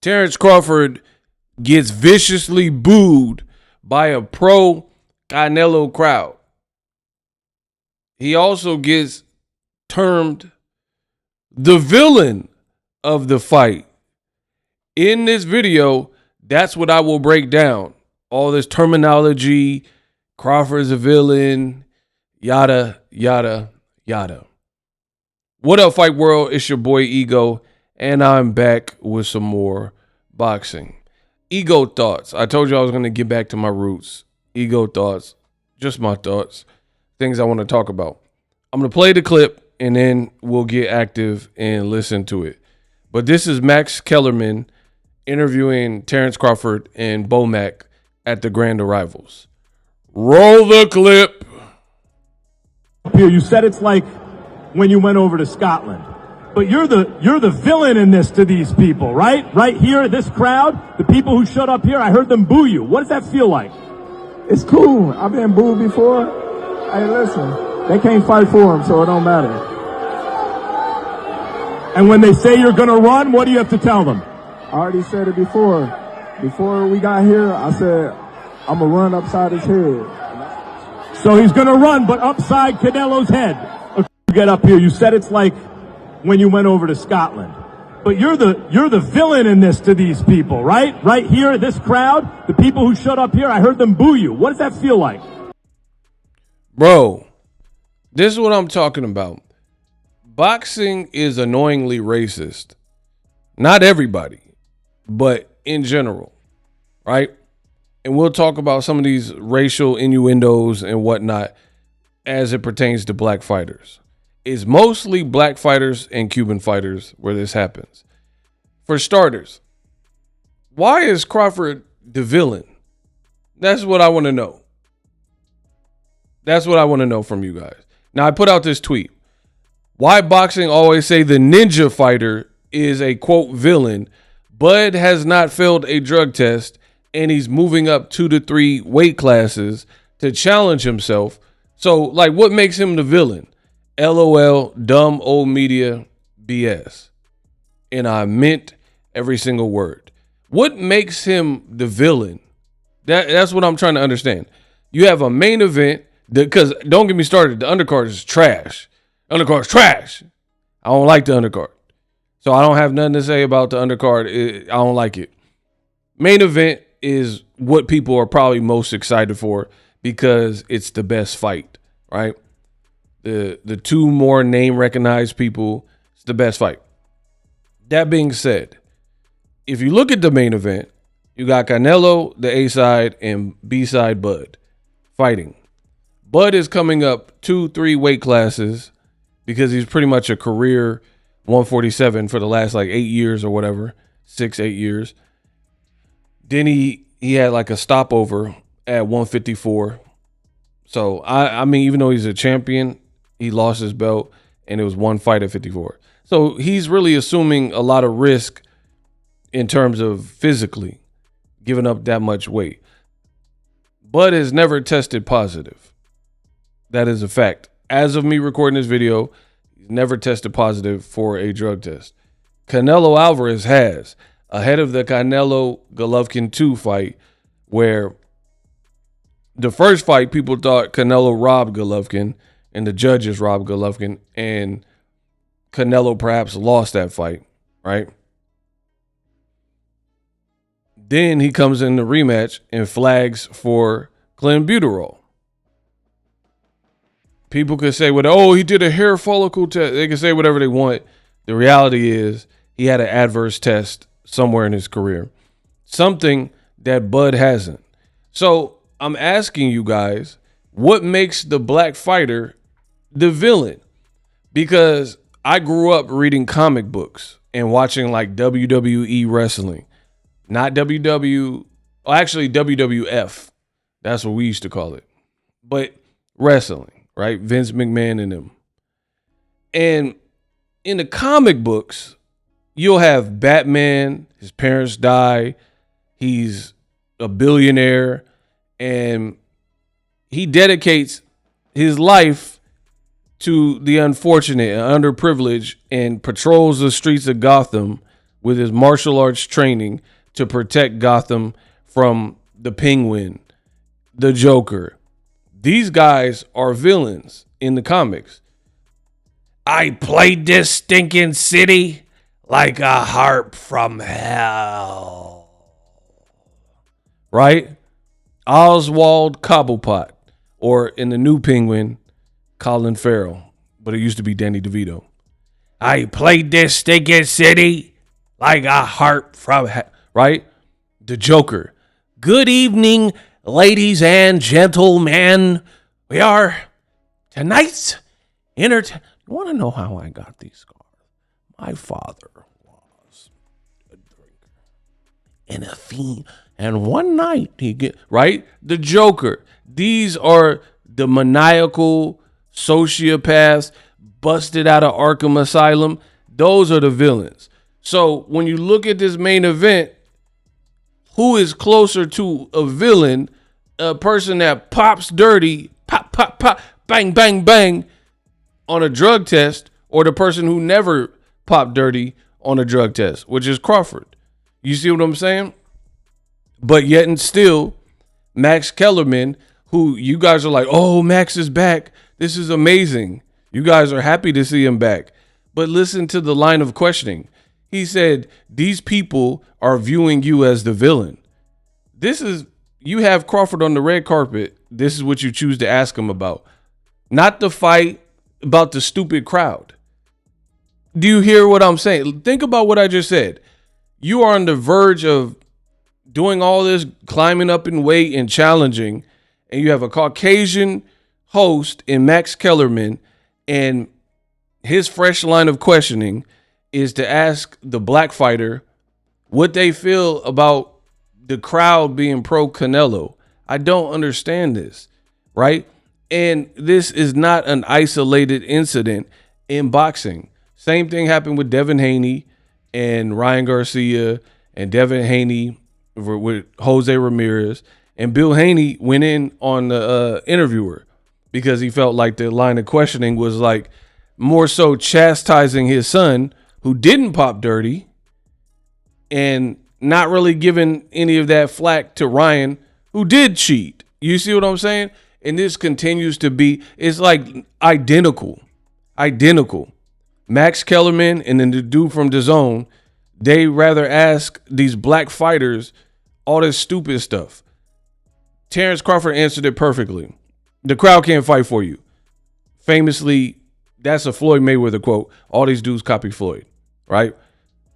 Terence Crawford gets viciously booed by a pro Canelo crowd. He also gets termed the villain of the fight. In this video, that's what I will break down. All this terminology, Crawford's a villain, yada, yada, yada. What up, Fight World? It's your boy Ego, and I'm back with some more boxing. Ego thoughts. I told you I was going to get back to my roots. Ego thoughts. Just my thoughts. Things I want to talk about. I'm going to play the clip, and then we'll get active and listen to it. But this is Max Kellerman interviewing Terence Crawford and BOO Mac at the Grand Arrivals. Roll the clip. Here, you said it's like when you went over to Scotland, but you're the villain in this to these people, right? Right here, this crowd, the people who showed up here, I heard them boo you. What does that feel like? It's cool. I've been booed before. Hey, listen, they can't fight for him, so it don't matter. And when they say you're gonna run, what do you have to tell them? I already said it before. Before we got here, I said, I'm gonna run upside his head. So he's gonna run, but upside Canelo's head. Get up here. You said it's like when you went over to Scotland, but you're the villain in this to these people, right? Right here, this crowd, the people who showed up here, I heard them boo you. What does that feel like? Bro, this is what I'm talking about. Boxing is annoyingly racist. Not everybody, but in general, right? And we'll talk about some of these racial innuendos and whatnot as it pertains to black fighters. It's mostly black fighters and Cuban fighters where this happens. For starters, why is Crawford the villain? That's what I want to know. That's what I want to know from you guys. Now, I put out this tweet. Why boxing always say the ninja fighter is a, quote, villain. Bud has not failed a drug test, and he's moving up 2 to 3 weight classes to challenge himself. So, like, what makes him the villain? LOL, dumb old media BS. And I meant every single word. What makes him the villain? That's what I'm trying to understand. You have a main event, because don't get me started, the undercard is trash. Undercard is trash. I don't like the undercard. So I don't have nothing to say about the undercard. I don't like it. Main event is what people are probably most excited for because it's the best fight, right? The two more name recognized people, it's the best fight. That being said, if you look at the main event, you got Canelo, the A side, and B side Bud fighting. Bud is coming up 2-3 weight classes because he's pretty much a career 147 for the last like 8 years or whatever, 6-8 years. Then he had like a stopover at 154. So I mean, even though he's a champion, he lost his belt and it was one fight at 54. So he's really assuming a lot of risk in terms of physically giving up that much weight. Bud has never tested positive. That is a fact. As of me recording this video, he's never tested positive for a drug test. Canelo Alvarez has, ahead of the Canelo Golovkin 2 fight, where the first fight people thought Canelo robbed Golovkin and the judges robbed Golovkin, and Canelo perhaps lost that fight, right? Then he comes in the rematch and flags for clenbuterol. People could say, oh, he did a hair follicle test. They can say whatever they want. The reality is he had an adverse test somewhere in his career. Something that Bud hasn't. So I'm asking you guys, what makes the black fighter the villain? Because I grew up reading comic books and watching like WWE wrestling. Not actually WWF. That's what we used to call it. But wrestling, right? Vince McMahon and them. And in the comic books, you'll have Batman, his parents die, he's a billionaire, and he dedicates his life to the unfortunate and underprivileged and patrols the streets of Gotham with his martial arts training to protect Gotham from the Penguin, the Joker. These guys are villains in the comics. I played this stinking city like a harp from hell. Right? Oswald Cobblepot, or in the new Penguin, Colin Farrell, but it used to be Danny DeVito. I played this stinking city like a harp from hell. Right? The Joker. Good evening, ladies and gentlemen. We are tonight's entertainment. You want to know how I got these scars? My father was a drinker and a fiend. And one night right? The Joker. These are the maniacal sociopaths busted out of Arkham Asylum. Those are the villains. So when you look at this main event, who is closer to a villain, a person that pops dirty, pop, pop, pop, bang, bang, bang on a drug test, or the person who never popped dirty on a drug test, which is Crawford. You see what I'm saying? But yet and still, Max Kellerman, who you guys are like, oh, Max is back. This is amazing. You guys are happy to see him back. But listen to the line of questioning. He said, these people are viewing you as the villain. You have Crawford on the red carpet. This is what you choose to ask him about. Not the fight, about the stupid crowd. Do you hear what I'm saying? Think about what I just said. You are on the verge of doing all this, climbing up in weight and challenging, and you have a Caucasian host in Max Kellerman, and his fresh line of questioning is to ask the black fighter what they feel about the crowd being pro Canelo. I don't understand this, right? And this is not an isolated incident in boxing. Same thing happened with Devin Haney and Ryan Garcia, and Devin Haney with Jose Ramirez, and Bill Haney went in on the interviewer because he felt like the line of questioning was like more so chastising his son who didn't pop dirty and not really giving any of that flack to Ryan who did cheat. You see what I'm saying? And this continues to be, it's like identical. Max Kellerman and then the dude from DAZN, they rather ask these black fighters all this stupid stuff. Terence Crawford answered it perfectly. The crowd can't fight for you. Famously, that's a Floyd Mayweather quote. All these dudes copy Floyd, right?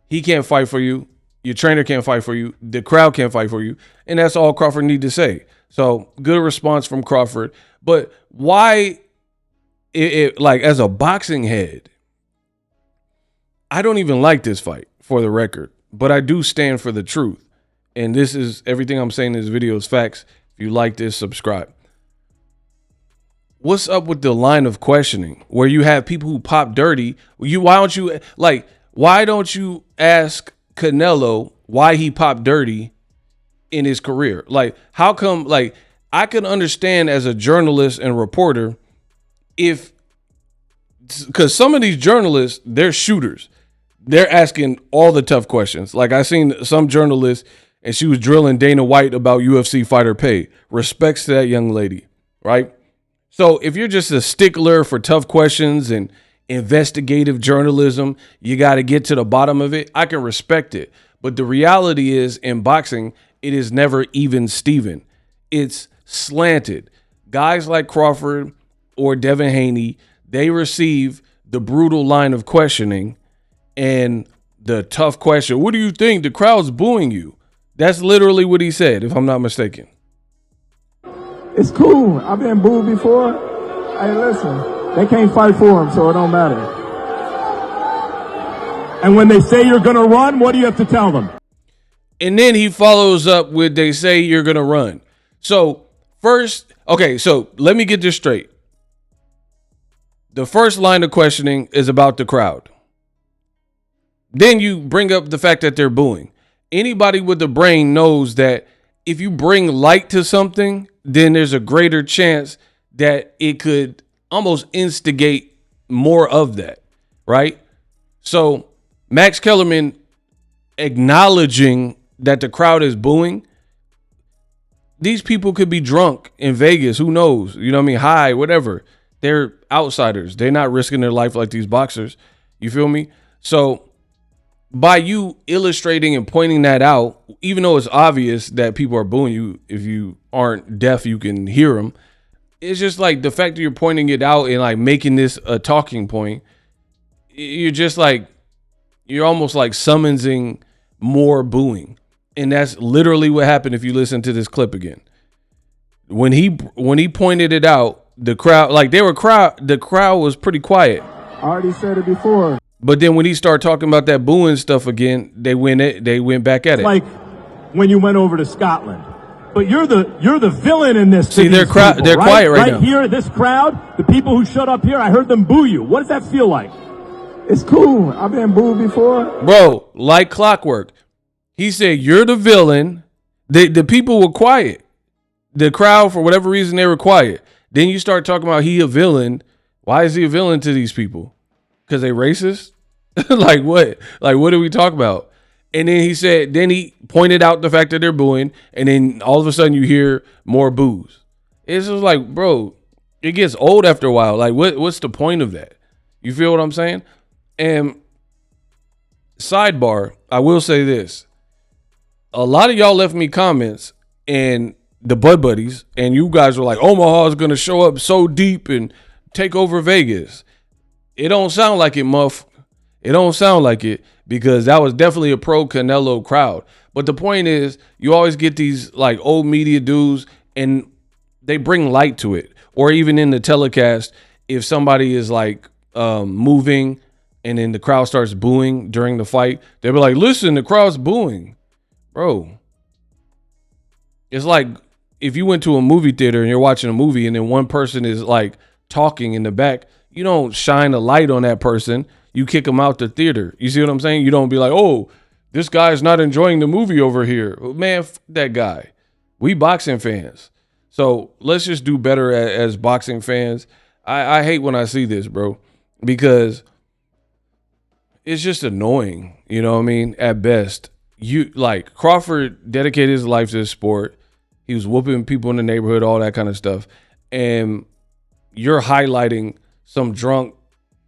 He can't fight for you. Your trainer can't fight for you. The crowd can't fight for you. And that's all Crawford need to say. So good response from Crawford. But why, like as a boxing head, I don't even like this fight for the record, but I do stand for the truth. And this is everything I'm saying in this video is facts. If you like this, subscribe. What's up with the line of questioning where you have people who pop dirty? Why don't you ask Canelo why he popped dirty in his career? Like, how come, like, I can understand as a journalist and reporter because some of these journalists, they're shooters. They're asking all the tough questions. Like I seen some journalist and she was drilling Dana White about UFC fighter pay. Respects to that young lady, right? So if you're just a stickler for tough questions and investigative journalism, you got to get to the bottom of it. I can respect it. But the reality is in boxing, it is never even Steven. It's slanted. Guys like Crawford or Devin Haney, they receive the brutal line of questioning and the tough question. What do you think? The crowd's booing you. That's literally what he said, if I'm not mistaken. It's cool. I've been booed before. Hey, listen, they can't fight for him, so it don't matter. And when they say you're going to run, what do you have to tell them? And then he follows up with, they say you're going to run. So first, okay, so let me get this straight. The first line of questioning is about the crowd. Then you bring up the fact that they're booing. Anybody with a brain knows that if you bring light to something, then there's a greater chance that it could almost instigate more of that, right? So Max Kellerman acknowledging that the crowd is booing. These people could be drunk in Vegas. Who knows? You know what I mean? High, whatever. They're outsiders. They're not risking their life like these boxers. You feel me? So by you illustrating and pointing that out, even though it's obvious that people are booing you, if you aren't deaf, you can hear them. It's just like the fact that you're pointing it out and like making this a talking point. You're just like, you're almost like summoning more booing. And that's literally what happened if you listen to this clip again. When he pointed it out, the crowd was pretty quiet. I already said it before. But then when he started talking about that booing stuff again, they went back at it. Like when you went over to Scotland. But you're the villain in this. See, they're quiet right now. Right here, this crowd, the people who showed up here, I heard them boo you. What does that feel like? It's cool. I've been booed before. Bro, like clockwork. He said, you're the villain. The people were quiet. The crowd, for whatever reason, they were quiet. Then you start talking about he a villain. Why is he a villain to these people? Because they racist? Like what? Like what do we talk about? And then he pointed out the fact that they're booing. And then all of a sudden you hear more boos. It's just like, bro, it gets old after a while. Like what's the point of that? You feel what I'm saying? And sidebar, I will say this. A lot of y'all left me comments and the Bud Buddies, and you guys were like, Omaha is going to show up so deep and take over Vegas. It don't sound like it, Muff. It don't sound like it, because that was definitely a pro Canelo crowd. But the point is, you always get these like old media dudes and they bring light to it. Or even in the telecast, if somebody is like moving and then the crowd starts booing during the fight, they'll be like, listen, the crowd's booing. Bro, it's like if you went to a movie theater and you're watching a movie and then one person is like talking in the back, you don't shine a light on that person. You kick them out the theater. You see what I'm saying? You don't be like, oh, this guy's not enjoying the movie over here. Man, f that guy. We boxing fans. So let's just do better as boxing fans. I hate when I see this, bro, because it's just annoying. You know what I mean? At best. You like Crawford dedicated his life to this sport. He was whooping people in the neighborhood, all that kind of stuff. And you're highlighting some drunk,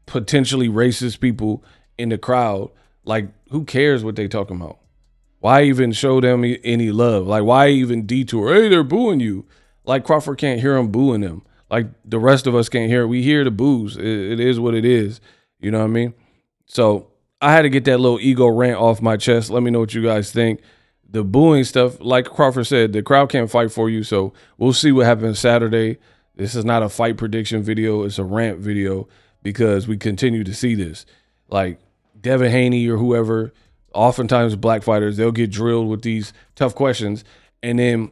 potentially racist people in the crowd. Like, who cares what they talking about? Why even show them any love? Like, why even detour? Hey, they're booing you. Like, Crawford can't hear them booing them. Like, the rest of us can't hear it. We hear the boos. It is what it is. You know what I mean? So I had to get that little ego rant off my chest. Let me know what you guys think. The booing stuff, like Crawford said, the crowd can't fight for you. So we'll see what happens Saturday. This is not a fight prediction video. It's a rant video because we continue to see this. Like Devin Haney or whoever, oftentimes black fighters, they'll get drilled with these tough questions. And then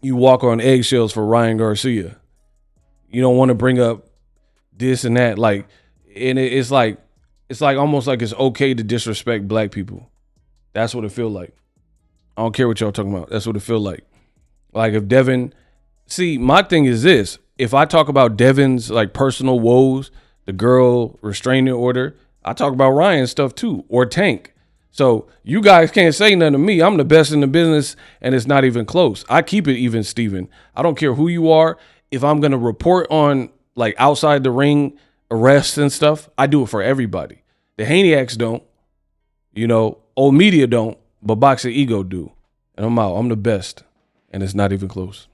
you walk on eggshells for Ryan Garcia. You don't want to bring up this and that. Like, and it's like almost like it's okay to disrespect black people. That's what it feel like. I don't care what y'all talking about. That's what it feel like. Like if Devin, see, my thing is this. If I talk about Devin's like personal woes, the girl restraining order, I talk about Ryan's stuff too, or Tank. So you guys can't say nothing to me. I'm the best in the business and it's not even close. I keep it even, Steven. I don't care who you are. If I'm going to report on like outside the ring arrests and stuff, I do it for everybody. The Haniacs don't, you know, old media don't, but Boxing Ego do. And I'm out. I'm the best. And it's not even close.